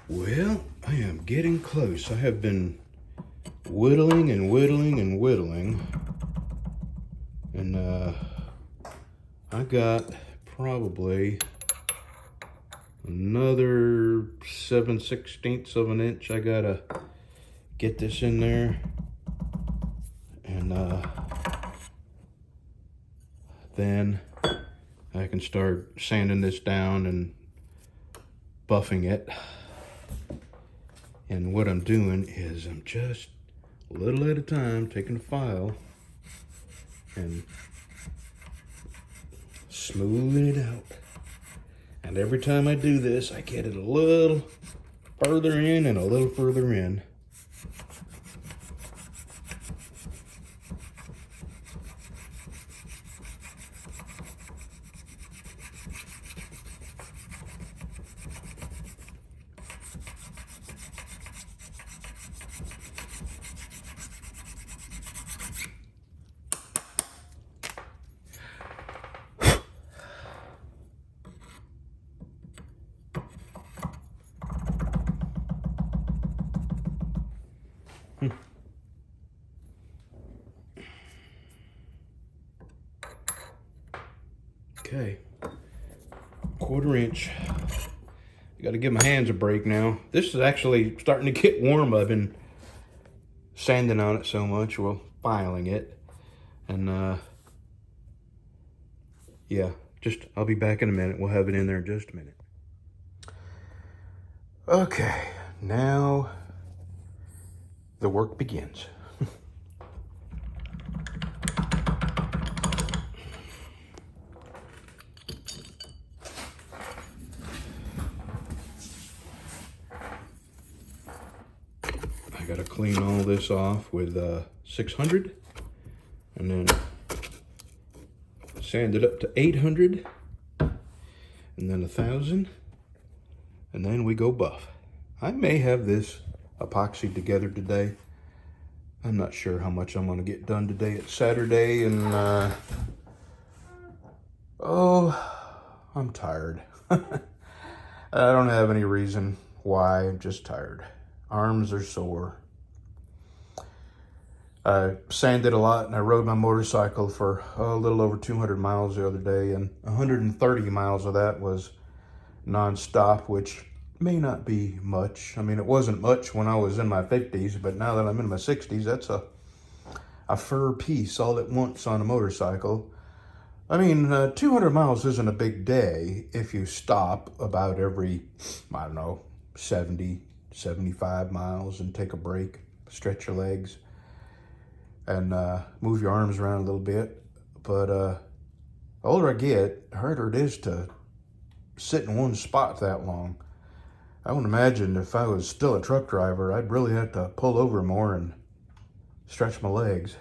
Well, I am getting close. I have been whittling and whittling and whittling. And I got probably another 7/16 of an inch. I gotta get this in there. And then I can start sanding this down and buffing it. And what I'm doing is I'm just a little at a time taking a file and smoothing it out. And every time I do this, I get it a little further in and a little further in. Okay, 1/4 inch. I gotta give my hands a break now. This is actually starting to get warm. I've been sanding on it so much, well, filing it. And yeah, I'll be back in a minute. We'll have it in there in just a minute. Okay, now the work begins. I gotta clean all this off with 600 and then sand it up to 800 and then 1,000 and then we go buff. I may have this epoxied together today. I'm not sure how much I'm gonna get done today. It's Saturday and oh, I'm tired. I don't have any reason why, I'm just tired. Arms are sore. I sanded a lot and I rode my motorcycle for a little over 200 miles the other day, and 130 miles of that was non-stop, which may not be much. I mean, it wasn't much when I was in my 50s, but now that I'm in my 60s, that's a fur piece all at once on a motorcycle. I mean, 200 miles isn't a big day if you stop about every, I don't know, 70, 75 miles and take a break, stretch your legs, and move your arms around a little bit. But the older I get, the harder it is to sit in one spot that long. I would imagine if I was still a truck driver, I'd really have to pull over more and stretch my legs.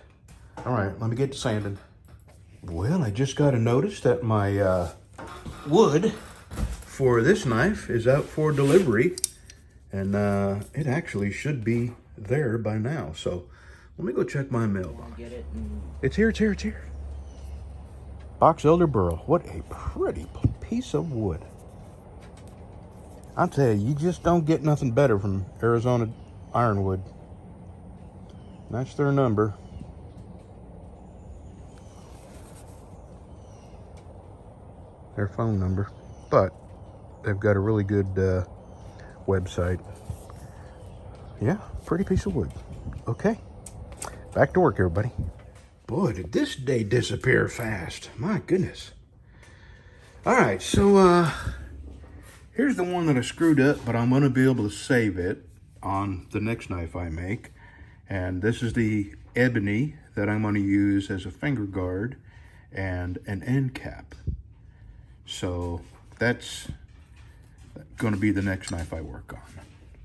All right, let me get to sanding. Well, I just got a notice that my wood for this knife is out for delivery, and it actually should be there by now. So let me go check my mailbox. It's here, it's here, it's here. Box elder burl. What a pretty piece of wood. I'll tell you, you just don't get nothing better from Arizona ironwood. That's their number. Their phone number. But they've got a really good website. Yeah, pretty piece of wood. Okay, back to work, everybody. Boy, did this day disappear fast. My goodness. All right, so here's the one that I screwed up, but I'm gonna be able to save it on the next knife I make. And this is the ebony that I'm gonna use as a finger guard and an end cap. So that's gonna be the next knife I work on.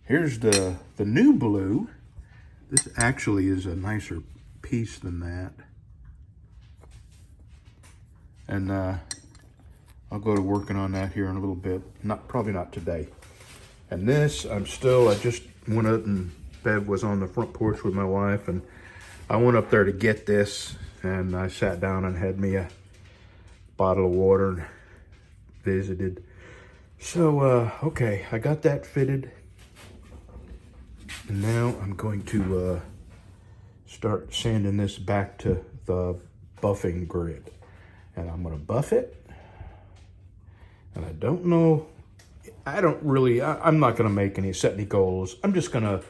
Here's the new blue. This actually is a nicer piece than that. And I'll go to working on that here in a little bit. Probably not today. And this, I just went up and Bev was on the front porch with my wife, and I went up there to get this, and I sat down and had me a bottle of water and visited. So, okay, I got that fitted. And now I'm going to start sanding this back to the buffing grid. And I'm going to buff it. And I don't know, I'm not going to set any goals. I'm just going to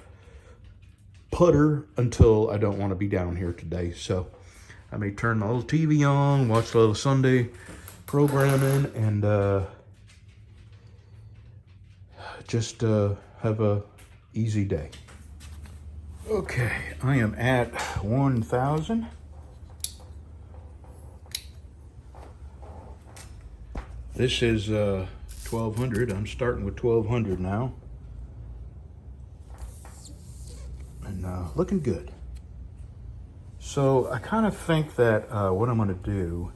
putter until I don't want to be down here today. So I may turn my little TV on, watch a little Sunday programming, and just have a easy day. Okay, I am at 1,000. This is 1,200. I'm starting with 1,200 now. And looking good. So I kind of think that what I'm going to do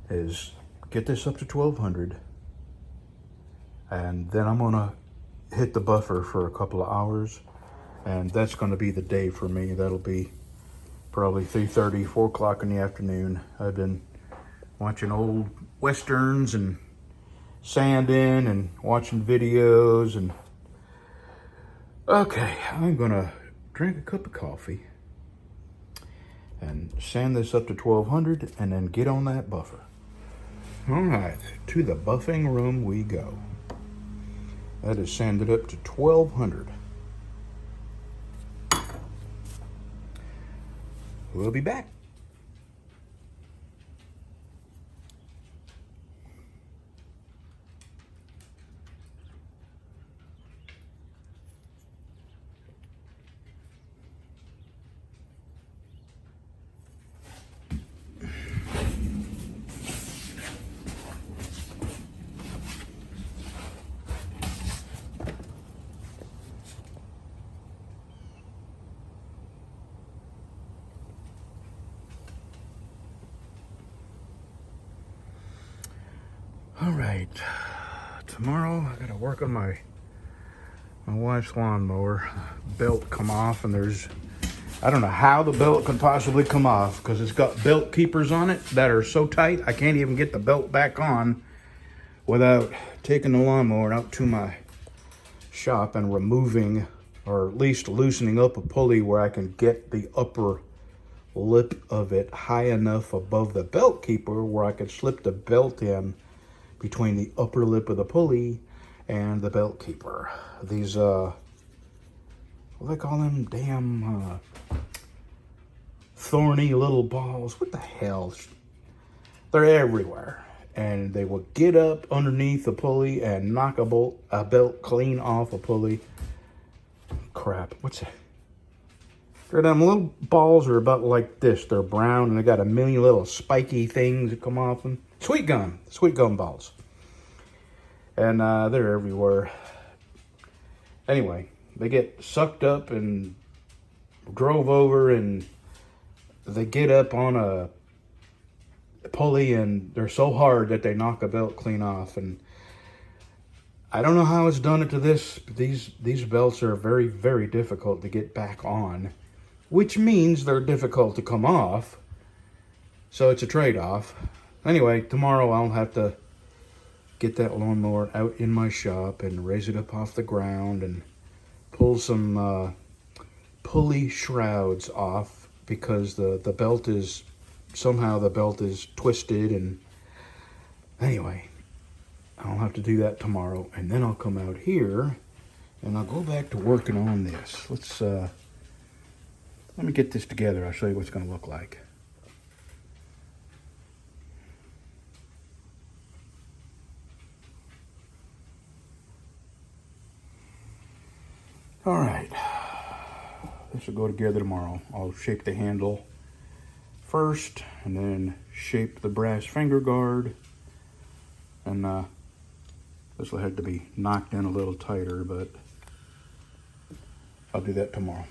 is get this up to 1,200. And then I'm going to hit the buffer for a couple of hours. And that's going to be the day for me. That'll be probably 3:30, 4 o'clock in the afternoon. I've been watching old westerns and sanding and watching videos. And okay, I'm gonna drink a cup of coffee and sand this up to 1,200 and then get on that buffer. All right, to the buffing room we go. That is sanded up to 1,200. We'll be back. All right, tomorrow I gotta work on my wife's lawnmower. Belt come off, and I don't know how the belt could possibly come off, because it's got belt keepers on it that are so tight I can't even get the belt back on without taking the lawnmower out to my shop and removing, or at least loosening up a pulley where I can get the upper lip of it high enough above the belt keeper where I could slip the belt in between the upper lip of the pulley and the belt keeper. These, what do they call them? Damn, thorny little balls. What the hell? They're everywhere. And they will get up underneath the pulley and knock a belt clean off a pulley. Crap, what's that? They're them little balls are about like this. They're brown and they got a million little spiky things that come off them. Sweet gum balls. And they're everywhere. Anyway, they get sucked up and drove over, and they get up on a pulley, and they're so hard that they knock a belt clean off. And I don't know how it's done it to this, but these belts are very, very difficult to get back on, which means they're difficult to come off. So it's a trade-off. Anyway, tomorrow I'll have to get that lawnmower out in my shop and raise it up off the ground and pull some pulley shrouds off, because the belt is, somehow the belt is twisted. And anyway, I'll have to do that tomorrow, and then I'll come out here and I'll go back to working on this. Let me get this together. I'll show you what it's going to look like. All right, this will go together tomorrow. I'll shape the handle first, and then shape the brass finger guard, and this will have to be knocked in a little tighter, but I'll do that tomorrow.